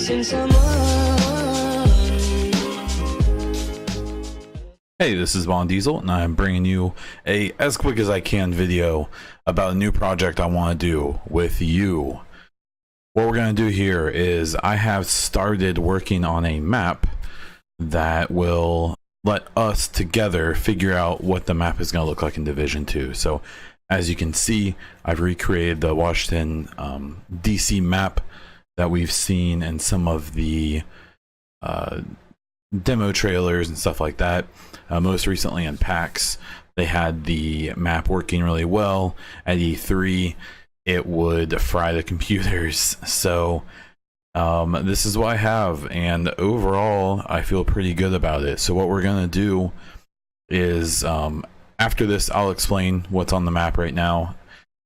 Hey, this is Von Diesel, and I'm bringing you a as quick as I can video about a new project I want to do with you. What we're going to do here is I have started working on a map that will let us together figure out what the map is going to look like in Division 2. So as you can see, I've recreated the Washington DC map that we've seen in some of the demo trailers and stuff like that. Most recently in PAX, they had the map working really well. At E3, it would fry the computers. So this is what I have, and overall I feel pretty good about it. So what we're gonna do is after this I'll explain what's on the map right now,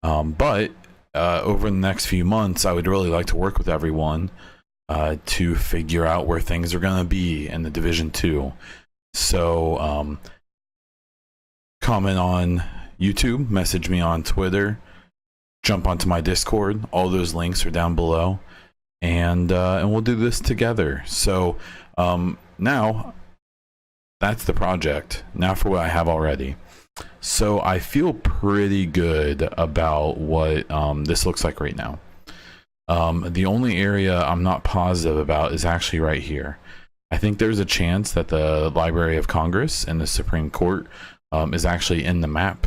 but over the next few months I would really like to work with everyone to figure out where things are gonna be in the Division 2. So comment on YouTube, message me on Twitter, jump onto my Discord. All those links are down below, and we'll do this together. So now that's the project. Now for what I have already. So I feel pretty good about what this looks like right now. The only area I'm not positive about is actually right here. I think there's a chance that the Library of Congress and the Supreme Court is actually in the map,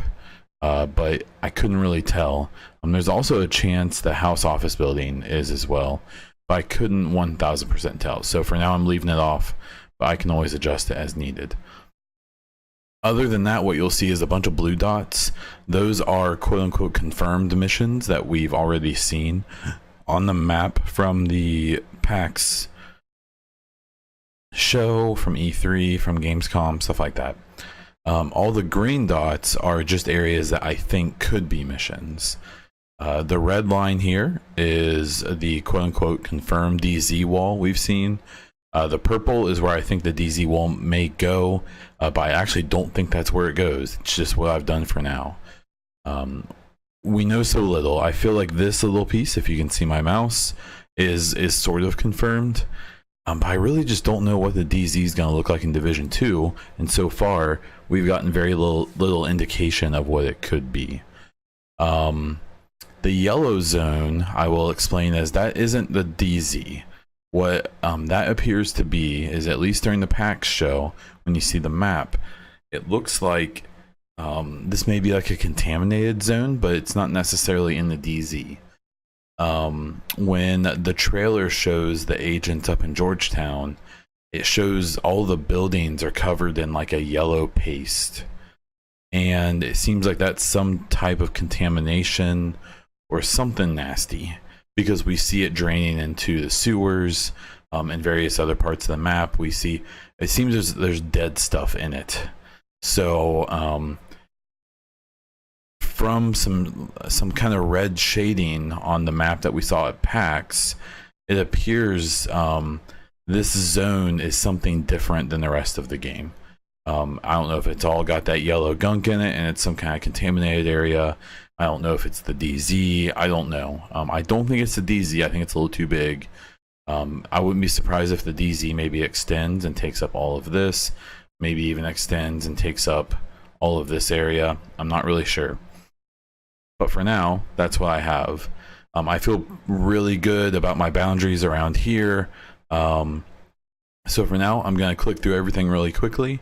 but I couldn't really tell. There's also a chance the House Office Building is as well, but I couldn't 1000% tell. So for now I'm leaving it off, but I can always adjust it as needed. Other than that, what you'll see is a bunch of blue dots. Those are quote-unquote confirmed missions that we've already seen on the map from the PAX show, from E3, from Gamescom, stuff like that. All the green dots are just areas that I think could be missions. The red line here is the quote-unquote confirmed DZ wall we've seen. The purple is where I think the DZ wall may go, but I actually don't think that's where it goes. It's just what I've done for now. We know so little. I feel like this little piece, if you can see my mouse, is sort of confirmed. But I really just don't know what the DZ is going to look like in Division 2, and so far we've gotten very little indication of what it could be. The yellow zone I will explain as that isn't the DZ. What that appears to be is, at least during the PAX show, when you see the map, it looks like this may be like a contaminated zone, but it's not necessarily in the DZ. When the trailer shows the agents up in Georgetown, it shows all the buildings are covered in like a yellow paste, and it seems like that's some type of contamination or something nasty, because we see it draining into the sewers and various other parts of the map. We see it seems there's dead stuff in it. So from some kind of red shading on the map that we saw at PAX, it appears this zone is something different than the rest of the game. I don't know if it's all got that yellow gunk in it and it's some kind of contaminated area. I don't know if it's the DZ. I don't know. I don't think it's the DZ. I think it's a little too big. I wouldn't be surprised if the DZ maybe extends and takes up all of this, maybe even extends and takes up all of this area. I'm not really sure. But for now, that's what I have. I feel really good about my boundaries around here. So for now, I'm going to click through everything really quickly.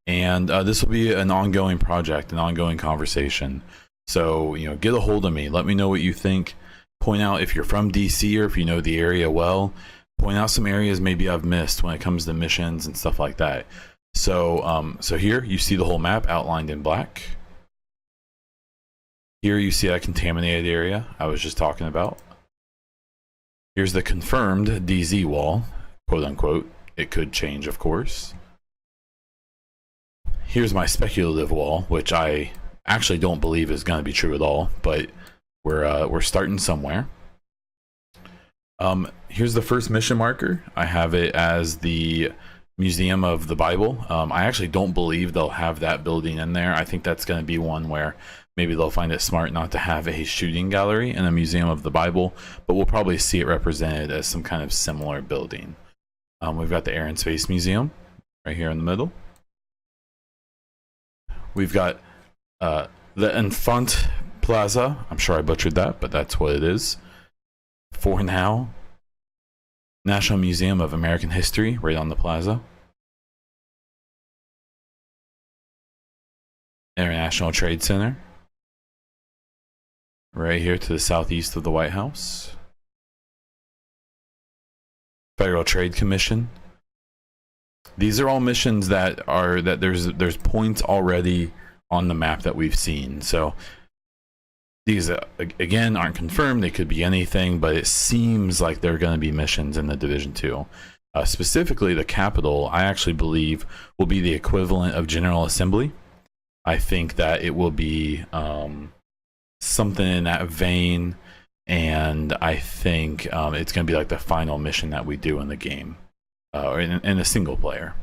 And this will be an ongoing project, an ongoing conversation. So, you know, get a hold of me. Let me know what you think. Point out if you're from DC or if you know the area well. Point out some areas maybe I've missed when it comes to missions and stuff like that. So, so here you see the whole map outlined in black. Here you see that contaminated area I was just talking about. Here's the confirmed DZ wall, quote unquote. It could change, of course. Here's my speculative wall, which I actually don't believe is going to be true at all, but we're starting somewhere. Here's the first mission marker. I have it as the Museum of the Bible. I actually don't believe they'll have that building in there. I think that's going to be one where maybe they'll find it smart not to have a shooting gallery in a museum of the Bible, but we'll probably see it represented as some kind of similar building. We've got the Air and Space Museum right here in the middle. We've got the Infant Plaza. I'm sure I butchered that, but that's what it is for now. National Museum of American History right on the plaza. International Trade Center right here to the southeast of the White House. Federal Trade Commission. These are all missions that there's points already on the map that we've seen. So these again aren't confirmed. They could be anything, but it seems like they're going to be missions in the Division 2. Specifically, the Capitol, I actually believe, will be the equivalent of General Assembly. I think that it will be something in that vein, and I think it's going to be like the final mission that we do in the game, or in a single player.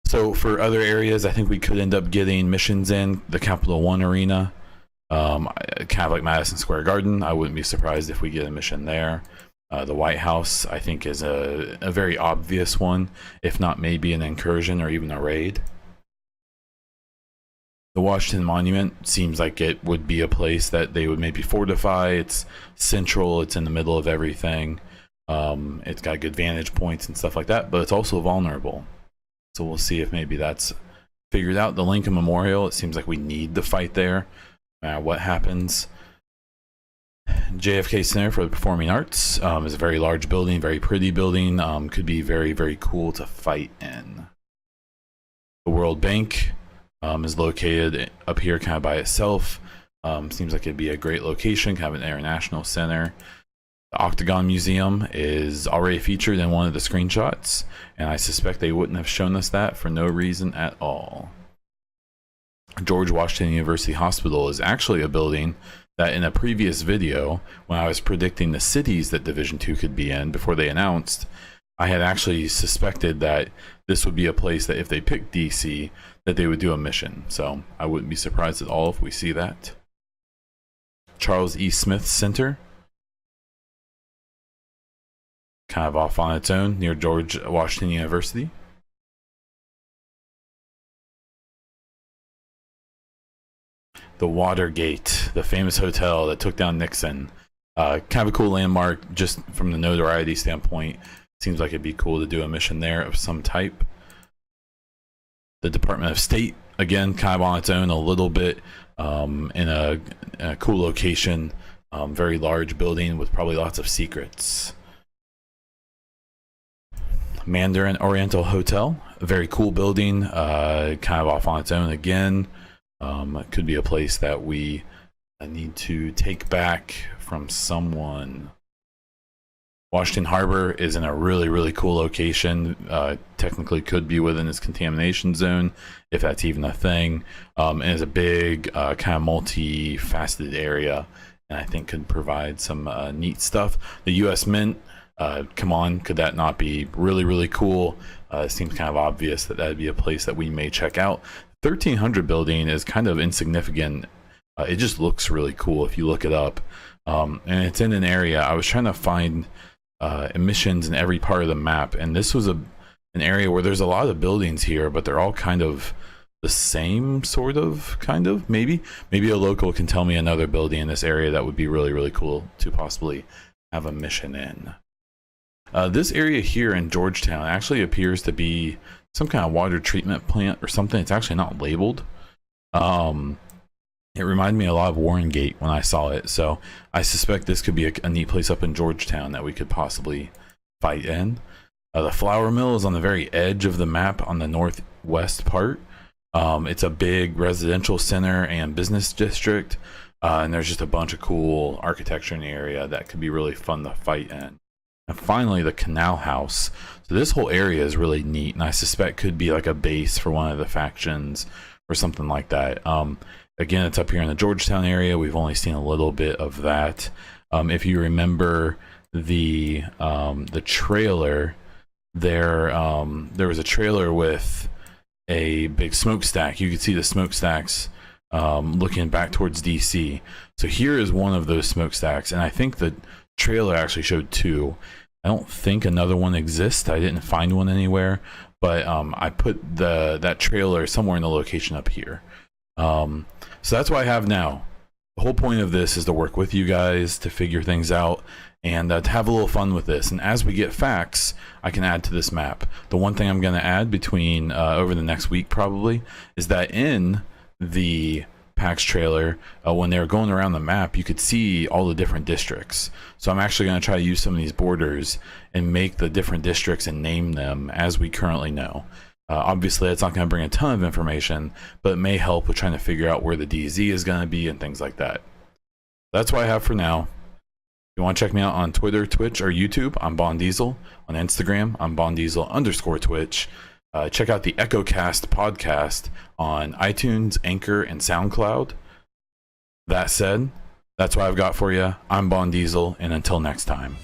So for other areas, I think we could end up getting missions in the Capital One Arena, kind of like Madison Square Garden. I wouldn't be surprised if we get a mission there. The White House, I think, is a very obvious one, if not maybe an incursion or even a raid. The Washington Monument seems like it would be a place that they would maybe fortify. It's central, it's in the middle of everything. It's got good vantage points and stuff like that, but it's also vulnerable. So we'll see if maybe that's figured out. The Lincoln Memorial, it seems like we need to fight there, no matter what happens. JFK Center for the Performing Arts is a very large building, very pretty building. Could be very, very cool to fight in. The World Bank is located up here kind of by itself. Seems like it'd be a great location, kind of an international center. The Octagon Museum is already featured in one of the screenshots, and I suspect they wouldn't have shown us that for no reason at all. George Washington University Hospital is actually a building that in a previous video, when I was predicting the cities that Division 2 could be in before they announced, I had actually suspected that this would be a place that if they picked DC, that they would do a mission. So I wouldn't be surprised at all if we see that. Charles E. Smith Center, kind of off on its own near George Washington University. The Watergate, the famous hotel that took down Nixon. Kind of a cool landmark just from the notoriety standpoint. Seems like it'd be cool to do a mission there of some type. The Department of State, again, kind of on its own a little bit, in a cool location. Very large building with probably lots of secrets. Mandarin Oriental Hotel, a very cool building, kind of off on its own again. It could be a place that we need to take back from someone. Washington Harbor is in a really, really cool location. Technically could be within its contamination zone, if that's even a thing. And it's a big, kind of multi-faceted area, and I think could provide some neat stuff. The U.S. Mint, come on, could that not be really, really cool? It seems kind of obvious that that'd be a place that we may check out. 1300 building is kind of insignificant. It just looks really cool if you look it up. And it's in an area, I was trying to find emissions in every part of the map, and this was an area where there's a lot of buildings here, but they're all kind of the same, sort of, kind of, maybe a local can tell me another building in this area that would be really, really cool to possibly have a mission in. This area here in Georgetown actually appears to be some kind of water treatment plant or something. It's actually not labeled. It reminded me a lot of Warren Gate when I saw it, so I suspect this could be a neat place up in Georgetown that we could possibly fight in. The flour mill is on the very edge of the map on the northwest part. It's a big residential center and business district, and there's just a bunch of cool architecture in the area that could be really fun to fight in. And finally, the Canal House. So this whole area is really neat, and I suspect could be like a base for one of the factions or something like that. Again, it's up here in the Georgetown area. We've only seen a little bit of that. If you remember the trailer, there was a trailer with a big smokestack. You could see the smokestacks looking back towards DC. So here is one of those smokestacks, and I think the trailer actually showed 2. I don't think another one exists. I didn't find one anywhere, but I put that trailer somewhere in the location up here. So that's what I have now. The whole point of this is to work with you guys to figure things out and to have a little fun with this. And as we get facts, I can add to this map. The one thing I'm going to add between over the next week probably is that in the PAX trailer, when they were going around the map, you could see all the different districts. So I'm actually going to try to use some of these borders and make the different districts and name them as we currently know. Obviously, it's not going to bring a ton of information, but it may help with trying to figure out where the DZ is going to be and things like that. That's what I have for now. If you want to check me out on Twitter, Twitch, or YouTube, I'm Bon Diesel. On Instagram, I'm BonDiesel_Twitch. Check out the EchoCast podcast on iTunes, Anchor, and SoundCloud. That said, that's what I've got for you. I'm Bon Diesel, and until next time.